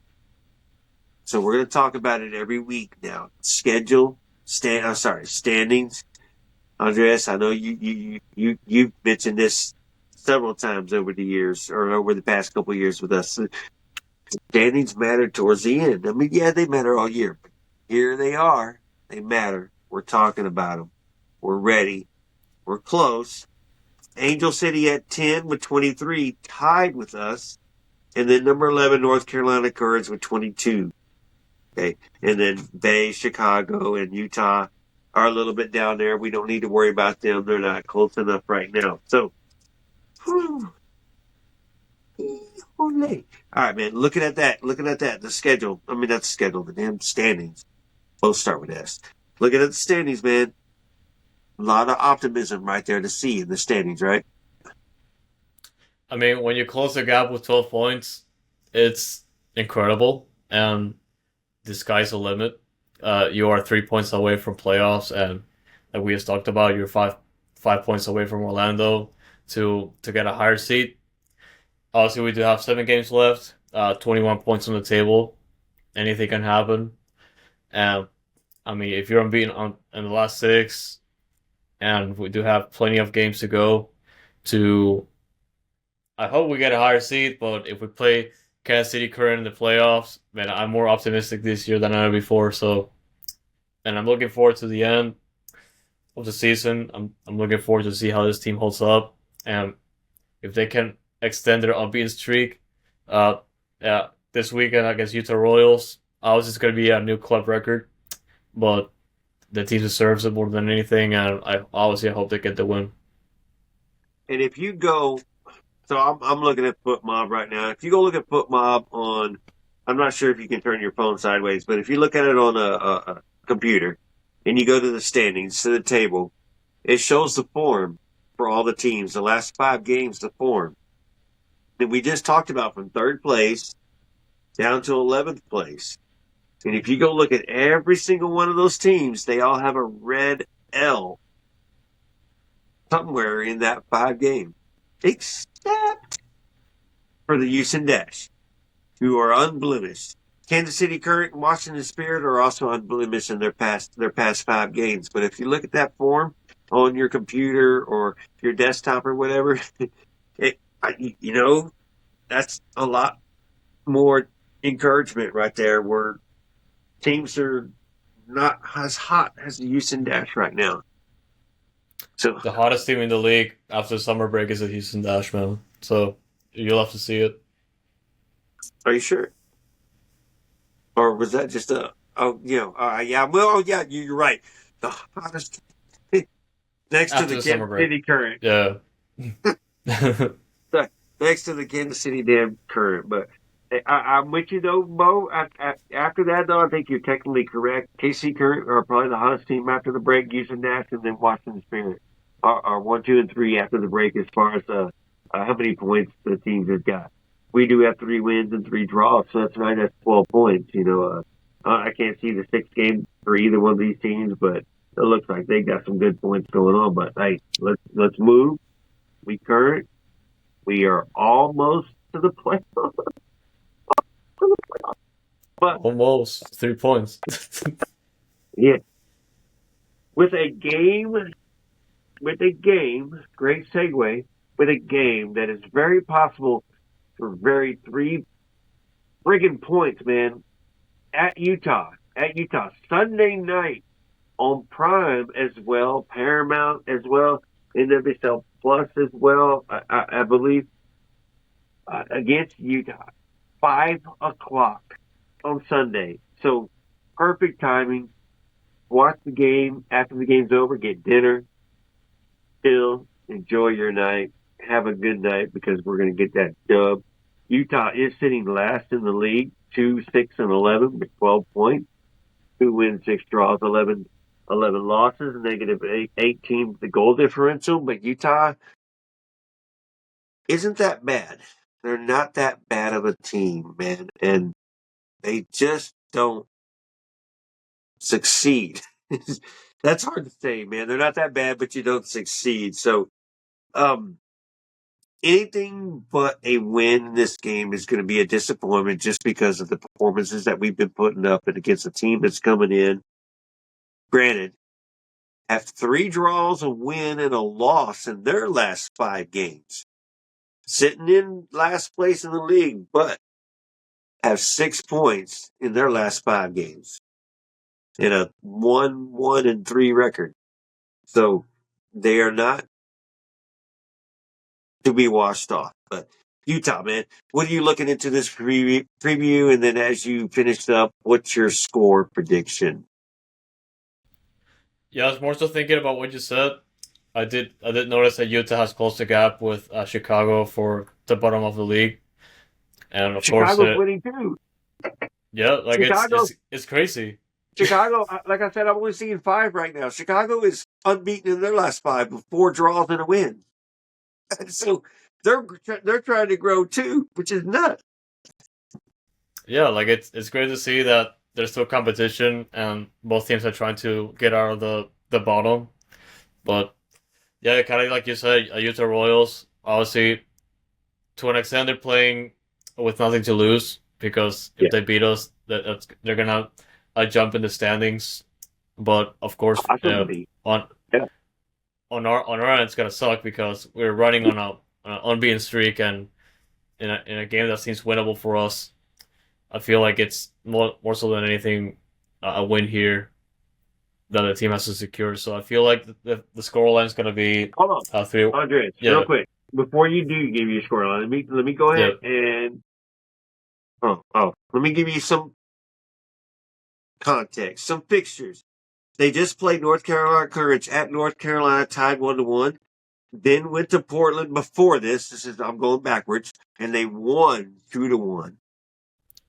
So we're going to talk about it every week now. Schedule, standings. Andres, I know you've mentioned this several times over the years or over the past couple of years with us. Standings matter towards the end. Yeah, they matter all year. But here they are. They matter. We're talking about them. We're ready. We're close. Angel City at 10 with 23, tied with us. And then number 11, North Carolina Courage with 22. Okay. And then Bay, Chicago, and Utah are a little bit down there. We don't need to worry about them. They're not close enough right now. So, whew. All right, man. Looking at that. The schedule. Not the schedule, the damn standings. Both start with S. Looking at the standings, man. A lot of optimism right there to see in the standings, right? I mean, when you close the gap with 12 points, it's incredible, and the sky's the limit. You are 3 points away from playoffs, and like we just talked about, you're five points away from Orlando to get a higher seed. Obviously, we do have 7 games left. 21 points on the table. Anything can happen. And I mean, if you're unbeaten in the last 6, and we do have plenty of games to go, to I hope we get a higher seed. But if we play Kansas City Current in the playoffs, man, I'm more optimistic this year than ever before. So, and I'm looking forward to the end of the season. I'm looking forward to see how this team holds up, and if they can extend their unbeaten streak. Yeah, this weekend against Utah Royals, obviously it's going to be a new club record, but the team deserves it more than anything, and I hope they get the win. And if you go, so I'm looking at Foot Mob right now. If you go look at Foot Mob on, I'm not sure if you can turn your phone sideways, but if you look at it on a computer and you go to the standings, to the table, it shows the form for all the teams, the last 5 games, the form that we just talked about from 3rd place down to 11th place. And if you go look at every single one of those teams, they all have a red L somewhere in that 5 game, except for the Houston Dash, who are unblemished. Kansas City Current and Washington Spirit are also unblemished in their past 5 games. But if you look at that form on your computer or your desktop or whatever, that's a lot more encouragement right there, where teams are not as hot as the Houston Dash right now. So The hottest team in the league after summer break is the Houston Dash, man. So you'll have to see it. are you sure? Or was that just you're right. The hottest next to After the the summer Kansas break. City Current. Yeah. Next to the Kansas City damn Current. But I'm with you, though, Mo. After that, though, I think you're technically correct. KC Current are probably the hottest team after the break. Houston Dash and then Washington Spirit are 1, 2, and 3 after the break as far as how many points the teams have got. We do have 3 wins and 3 draws, so that's right. That's 12 points. I can't see the 6th game for either one of these teams, but it looks like they got some good points going on. But hey, let's move. We are almost to the playoffs. But Almost 3 points. yeah, with a game, great segue, with a game that is very possible for 3 friggin' points, man, at Utah, Sunday night on Prime as well, Paramount as well, NWSL Plus as well, I believe, against Utah, 5:00 on Sunday. So perfect timing. Watch the game. After the game's over, get dinner, chill, enjoy your night, have a good night, because we're going to get that dub. Utah is sitting last in the league, 2, 6, and 11 with 12 points. 2 wins, 6 draws, 11 losses, negative 18 the goal differential. But Utah isn't that bad. They're not that bad of a team, man. And they just don't succeed. That's hard to say, man. They're not that bad, but you don't succeed. So, anything but a win in this game is going to be a disappointment, just because of the performances that we've been putting up and against a team that's coming in. Granted, have 3 draws, a win, and a loss in their last 5 games. Sitting in last place in the league, but have 6 points in their last 5 games. In a 1-1-3 record. So they are not to be washed off. But Utah, man, what are you looking into this preview? And then as you finish up, what's your score prediction? Yeah, I was more so thinking about what you said. I did notice that Utah has closed the gap with Chicago for the bottom of the league, and of Chicago's course, winning too. yeah, like Chicago, it's crazy. Chicago, like I said, I'm only seeing 5 right now. Chicago is unbeaten in their last 5 with 4 draws and a win. So they're trying to grow too, which is nuts. Yeah, like it's great to see that there's still competition and both teams are trying to get out of the bottom. But yeah, kind of like you said, Utah Royals, obviously, to an extent, they're playing with nothing to lose because if they beat us, they're gonna jump in the standings. But of course, on Yeah. our end, it's gonna suck because we're running on an unbeaten streak, and in a game that seems winnable for us, I feel like it's more so than anything a win here that the team has to secure. So I feel like the scoreline is gonna be Hold on, 3. Andres, Yeah. real quick before you do give your scoreline, let me go ahead and let me give you some context, some fixtures. They just played North Carolina Courage at North Carolina, tied 1-1. Then went to Portland before this. I'm going backwards, and they won 2-1.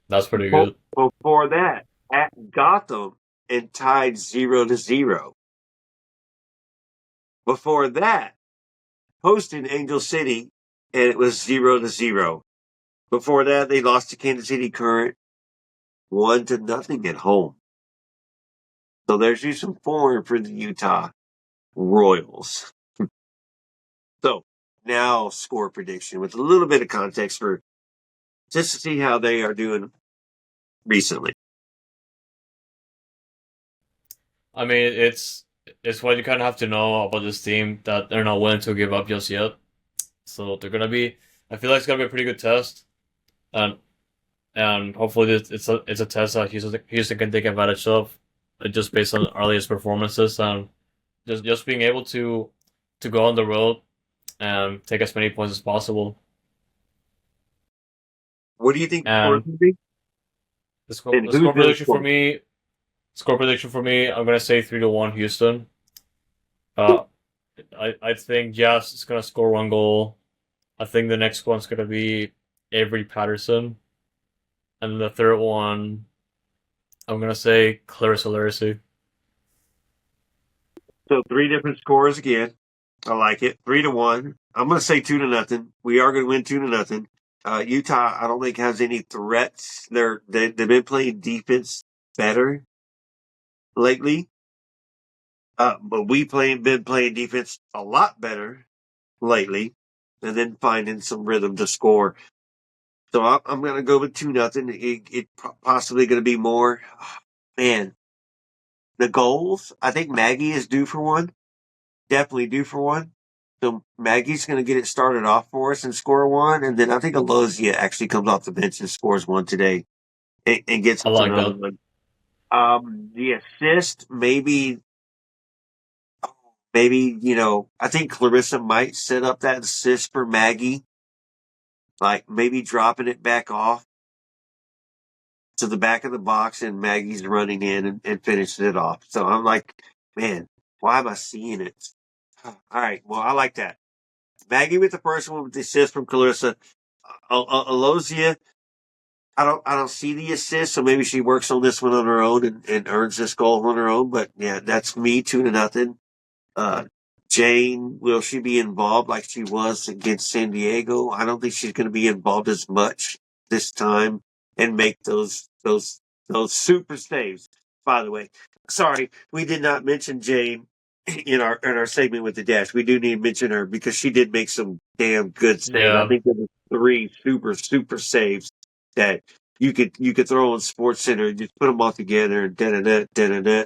That's pretty good. Before that, at Gotham and tied 0-0. Before that, hosted Angel City and it was 0-0. Before that, they lost to Kansas City Current 1-0 at home. So there's you some form for the Utah Royals. So now score prediction with a little bit of context for just to see how they are doing recently. I mean, it's what you kind of have to know about this team that they're not willing to give up just yet. So they're gonna be. I feel like it's gonna be a pretty good test, and hopefully it's a test that Houston can take advantage of, just based on earliest performances and just being able to go on the road and take as many points as possible. What do you think the And score will be? the score prediction for me. Score prediction for me, I'm gonna say 3-1 Houston. I think Jazz is gonna score 1 goal. I think the next one's gonna be Avery Patterson, and the third one, I'm gonna say Clarissa Laracy. So 3 different scores again. I like it. 3-1. I'm gonna say 2-0. We are gonna win 2-0. Utah, I don't think has any threats. They've been playing defense better lately. But been playing defense a lot better lately, and then finding some rhythm to score. So I'm going to go with 2-0. It possibly going to be more. Man, the goals. I think Maggie is due for one. Definitely due for one. So Maggie's going to get it started off for us and score 1, and then I think Alozia actually comes off the bench and scores 1 today, and gets us another one. The assist, maybe, I think Clarissa might set up that assist for Maggie. Like maybe dropping it back off to the back of the box and Maggie's running in and finishing it off. So I'm like, man, why am I seeing it? All right. Well, I like that. Maggie with the first one with the assist from Clarissa. Alozia, I don't see the assist, so maybe she works on this one on her own and earns this goal on her own. But yeah, that's me 2-0. Jane, will she be involved like she was against San Diego? I don't think she's going to be involved as much this time and make those super saves. By the way, sorry, we did not mention Jane in our segment with the dash. We do need to mention her because she did make some damn good saves. Yeah. I think there were 3 super saves that you could throw on Sports Center. Just put them all together and da-da-da.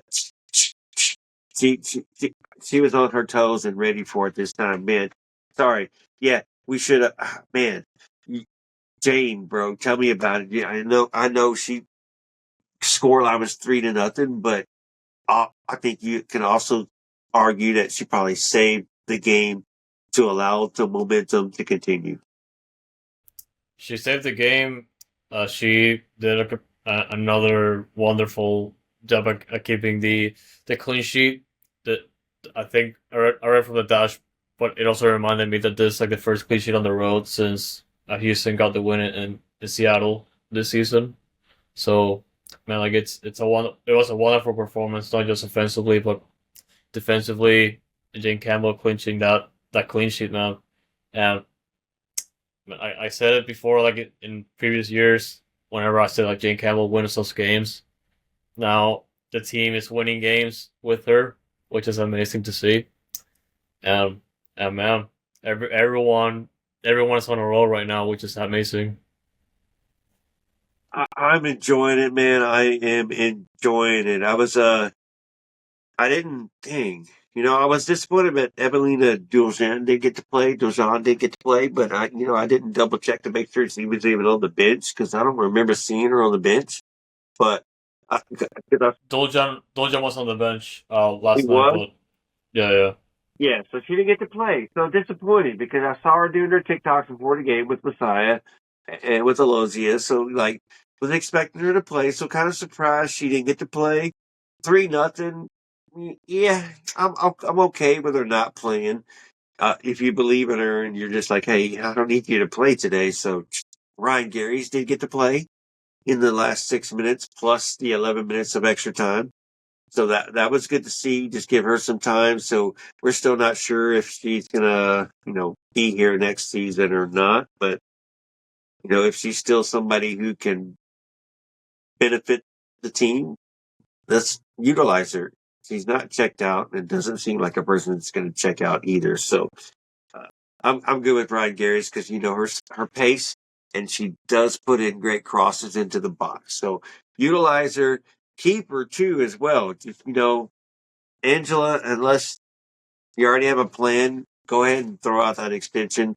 She was on her toes and ready for it this time, man. Sorry. Yeah, we should have. Man, Jane, bro, tell me about it. Yeah, I know she scoreline was 3-0, but I think you can also argue that she probably saved the game to allow the momentum to continue. She saved the game. She did another wonderful job at keeping the clean sheet. That I think I read from the dash, but it also reminded me that this is like the first clean sheet on the road since Houston got the win in Seattle this season. So man, like it was a wonderful performance, not just offensively but defensively. Jane Campbell clinching that clean sheet, man, and I said it before, like in previous years, whenever I said like Jane Campbell wins those games. Now the team is winning games with her, which is amazing to see. Um, and man, everyone is on a roll right now, which is amazing. I'm enjoying it, man. I am enjoying it. I didn't, dang. I was disappointed that Evelina Dujan didn't get to play. Dujan didn't get to play, but I didn't double check to make sure she was even on the bench because I don't remember seeing her on the bench. But I, 'cause I, Doljan was on the bench she last night, was. but yeah. Yeah, so she didn't get to play. So disappointed because I saw her doing her TikToks before the game with Messiah and with Alozia. So was expecting her to play. So kind of surprised she didn't get to play. 3-0. Yeah, I'm okay with her not playing. If you believe in her and you're just like, hey, I don't need you to play today. So Ryan Garys did get to play in the last 6 minutes plus the 11 minutes of extra time. So that was good to see. Just give her some time. So we're still not sure if she's gonna, be here next season or not. But if she's still somebody who can benefit the team, let's utilize her. She's not checked out, and doesn't seem like a person that's going to check out either. So uh, I'm good with Ryan Garys because her pace, and she does put in great crosses into the box. So utilize her, keep her too as well. Just Angela, unless you already have a plan, go ahead and throw out that extension.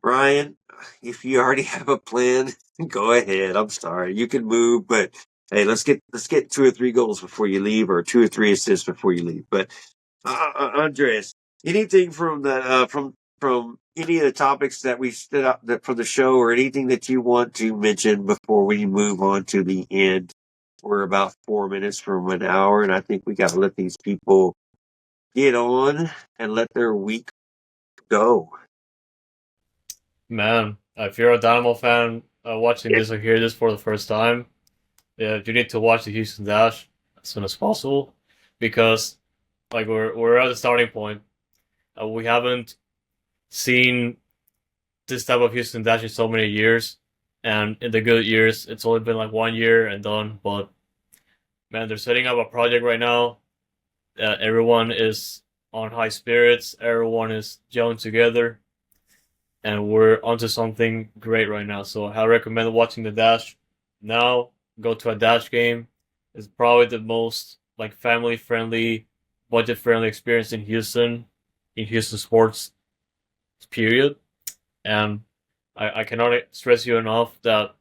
Ryan, if you already have a plan, go ahead. I'm sorry. You can move, but hey, let's get 2 or 3 goals before you leave, or 2 or 3 assists before you leave. But Andres, anything from the from any of the topics that we stood up for the show, or anything that you want to mention before we move on to the end? We're about 4 minutes from an hour, and I think we got to let these people get on and let their week go. Man, if you're a Dynamo fan watching this or hear this for the first time, yeah, you need to watch the Houston Dash as soon as possible because like we're at the starting point. We haven't seen this type of Houston Dash in so many years, and in the good years, it's only been like 1 year and done. But man, they're setting up a project right now. Everyone is on high spirits. Everyone is gelling together, and we're onto something great right now. So I recommend watching the Dash now. Go to a Dash game. It's probably the most like family friendly, budget friendly experience in Houston sports period. And I cannot stress you enough that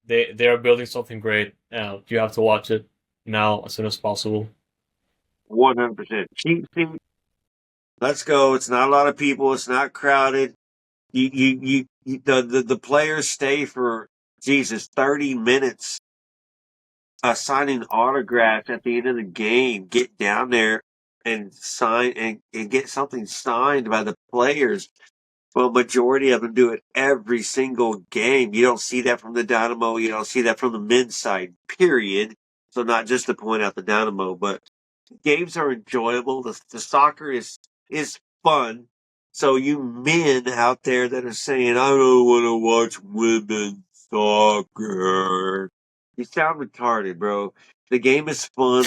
they are building something great. And you have to watch it now as soon as possible. 100%. Cheap seat. Let's go. It's not a lot of people. It's not crowded. The players stay for, Jesus, 30 minutes signing autographs at the end of the game. Get down there and sign and get something signed by the players. Well, majority of them do it every single game. You don't see that from the Dynamo. You don't see that from the men's side, period. So not just to point out the Dynamo, but games are enjoyable. The soccer is fun. So you men out there that are saying, I don't want to watch women's soccer. You sound retarded, bro. The game is fun.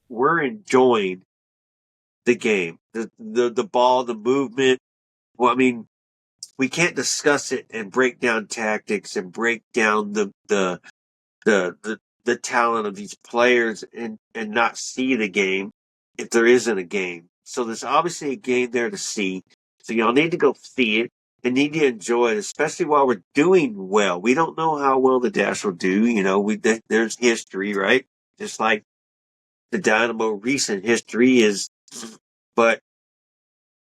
We're enjoying the game. The ball, the movement. Well, I mean, we can't discuss it and break down tactics and break down the the talent of these players and not see the game if there isn't a game. So there's obviously a game there to see. So y'all need to go see it and need to enjoy it, especially while we're doing well. We don't know how well the Dash will do. There's history, right? Just like the Dynamo recent history is, but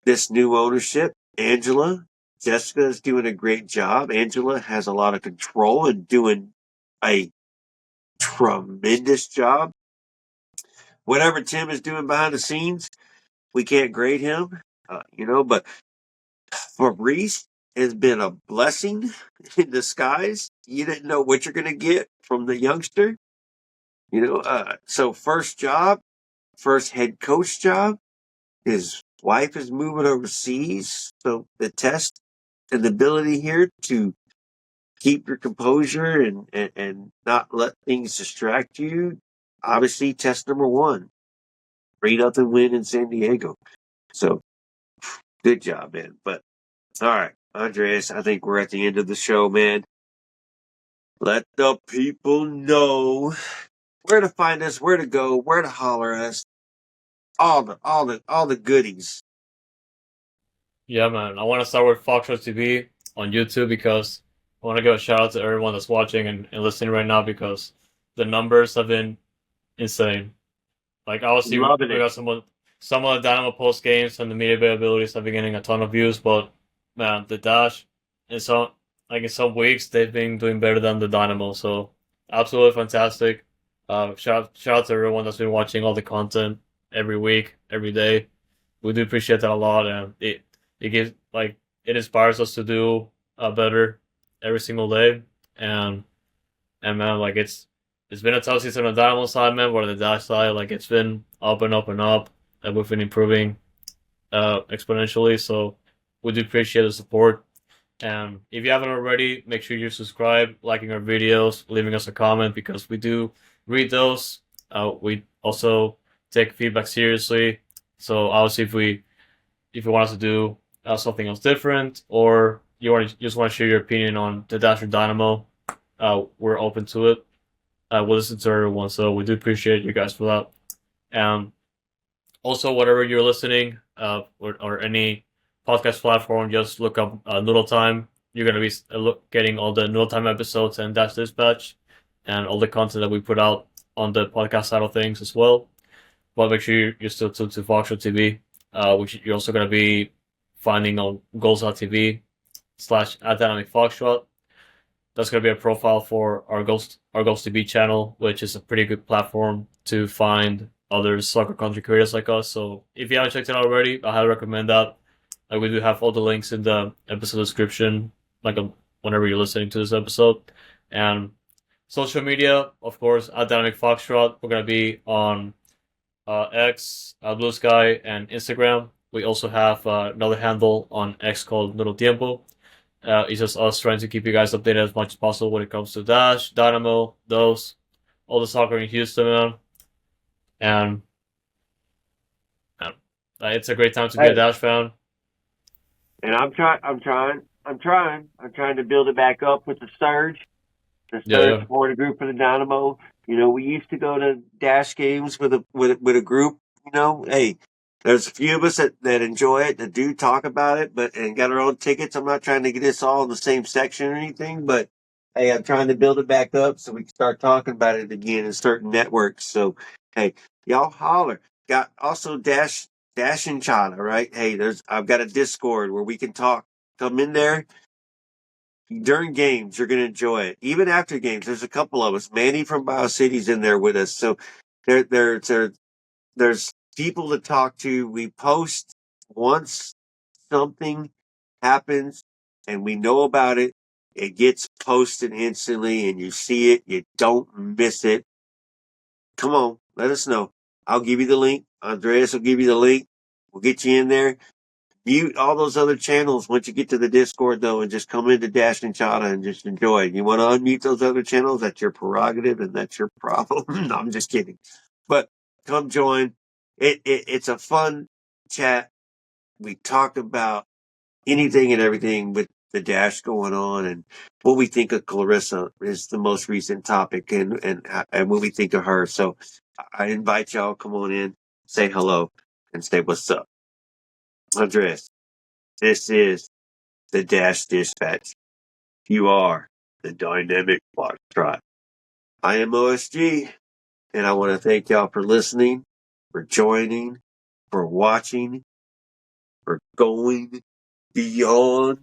this new ownership, Jessica is doing a great job. Angela has a lot of control and doing a tremendous job. Whatever Tim is doing behind the scenes, we can't grade him, but Fabrice has been a blessing in disguise. You didn't know what you're going to get from the youngster, so first head coach job is wife is moving overseas, so the test and the ability here to keep your composure and not let things distract you. Obviously, test number one, 3-0 win in San Diego. So good job, man. But all right, Andres, I think we're at the end of the show, man. Let the people know where to find us, where to go, where to holler at us, all the goodies. Yeah, man. I want to start with Foxtrot TV on YouTube because I want to give a shout out to everyone that's watching and listening right now because the numbers have been insane. Like obviously we Loving it. got some of the Dynamo post games and the media availabilities have been getting a ton of views, but man, the Dash in some weeks they've been doing better than the Dynamo, so absolutely fantastic. Shout out to everyone that's been watching all the content every week, every day. We do appreciate that a lot, and it gives it inspires us to do better every single day, and man, it's been a tough season on the Dynamo side, man, but on the Dash side, it's been up and up and up, and we've been improving exponentially. So we do appreciate the support. And if you haven't already, make sure you subscribe, liking our videos, leaving us a comment because we do read those. We also take feedback seriously. So obviously, if you want us to do something else different, or just want to share your opinion on the Dash or Dynamo, we're open to it. We'll listen to everyone, so we do appreciate you guys for that. Also, whatever you're listening, or any podcast platform, just look up Noodle Time. You're going to be getting all the Noodle Time episodes and Dash Dispatch and all the content that we put out on the podcast side of things as well. But make sure you're still tuned to Foxtrot TV, which you're also going to be finding on goals.tv/@dynamicfoxtrot. That's going to be a profile for our Goals TV channel, which is a pretty good platform to find other soccer content creators like us. So if you haven't checked it out already, I highly recommend that. We do have all the links in the episode description, whenever you're listening to this episode. And social media, of course, @dynamicfoxtrot. We're going to be on X, Blue Sky, and Instagram. We also have another handle on X called Little Tiempo. It's just us trying to keep you guys updated as much as possible when it comes to Dash, Dynamo, all the soccer in Houston, man. And it's a great time to be a Dash fan. And I'm trying to build it back up with the Surge. The Surge supporter group for the Dynamo. We used to go to Dash games with a group. Hey, there's a few of us that enjoy it, that do talk about it, and got our own tickets. I'm not trying to get us all in the same section or anything, but hey, I'm trying to build it back up so we can start talking about it again in certain networks. So hey, y'all holler. Got also Dash and China, right? Hey, I've got a Discord where we can talk. Come in there. During games, you're going to enjoy it. Even after games, there's a couple of us. Manny from Bio City's in there with us. So there's people to talk to. We post once something happens and we know about it. It gets posted instantly and you see it. You don't miss it. Come on, let us know. I'll give you the link. Andreas will give you the link. We'll get you in there. Mute all those other channels once you get to the Discord, though, and just come into Dash and Chata and just enjoy it. You want to unmute those other channels? That's your prerogative and that's your problem. No, I'm just kidding. But come join. It's a fun chat. We talk about anything and everything with the Dash going on, and what we think of Clarissa is the most recent topic, and what we think of her. So I invite y'all, come on in, say hello, and say what's up. Andres, this is the Dash Dispatch. You are the dynamic foxtrot. I am OSG, and I want to thank y'all for listening, for joining, for watching, for going beyond.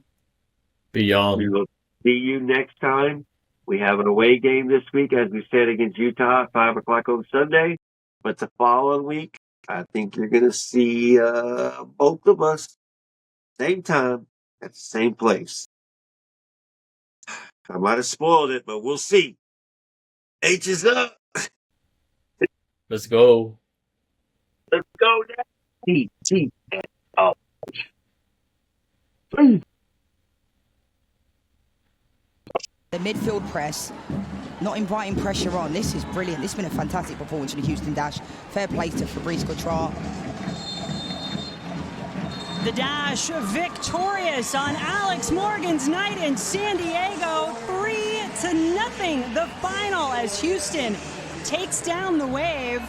We will see you next time. We have an away game this week, as we said, against Utah at 5 o'clock on Sunday. But the following week, I think you're going to see both of us, same time, at the same place. I might have spoiled it, but we'll see. H is up. Let's go. Let's go. T. The midfield press, not inviting pressure on. This is brilliant. This has been a fantastic performance from the Houston Dash. Fair play to Fabrice Coutrat. The Dash victorious on Alex Morgan's night in San Diego, 3-0. The final as Houston takes down the Wave.